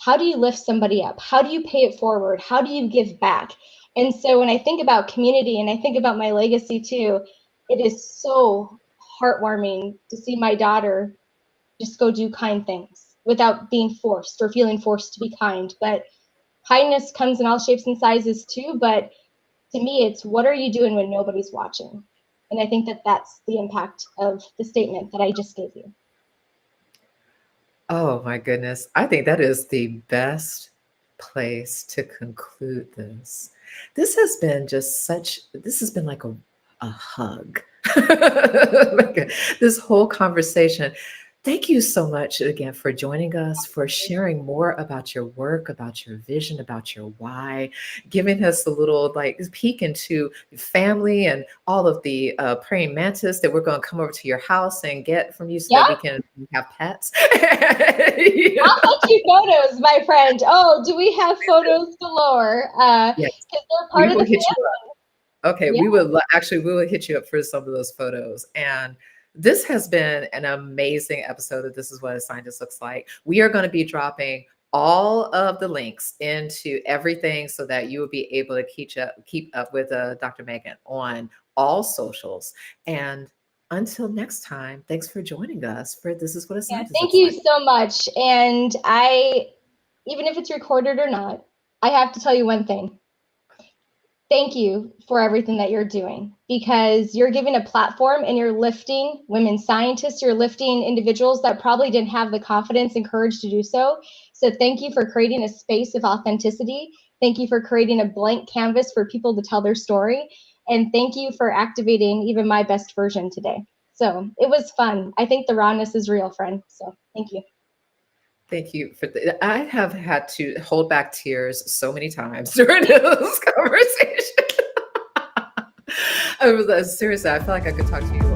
How do you lift somebody up? How do you pay it forward? How do you give back? And so when I think about community and I think about my legacy too, it is so heartwarming to see my daughter just go do kind things without being forced or feeling forced to be kind. But kindness comes in all shapes and sizes too. But to me, it's what are you doing when nobody's watching? And I think that that's the impact of the statement that I just gave you. Oh my goodness. I think that is the best place to conclude this. This has been like a hug. This whole conversation. Thank you so much again for joining us, for sharing more about your work, about your vision, about your why, giving us a little peek into family and all of the praying mantis that we're going to come over to your house and get from you so that we can have pets. I'll send you photos, my friend. Oh, do we have photos galore? Yes. Because they're part of the family. Okay, Yeah. we will hit you up for some of those photos. And this has been an amazing episode of This Is What a Scientist Looks Like. We are going to be dropping all of the links into everything so that you will be able to keep up with Dr. Magan on all socials. And until next time, thanks for joining us for This Is What a Scientist Looks Like. Thank you so much. And even if it's recorded or not, I have to tell you one thing. Thank you for everything that you're doing, because you're giving a platform and you're lifting women scientists, you're lifting individuals that probably didn't have the confidence and courage to do so. So thank you for creating a space of authenticity. Thank you for creating a blank canvas for people to tell their story. And thank you for activating even my best version today. So it was fun. I think the rawness is real, friend. So thank you. Thank you for I have had to hold back tears so many times during this conversation. Seriously, I feel like I could talk to you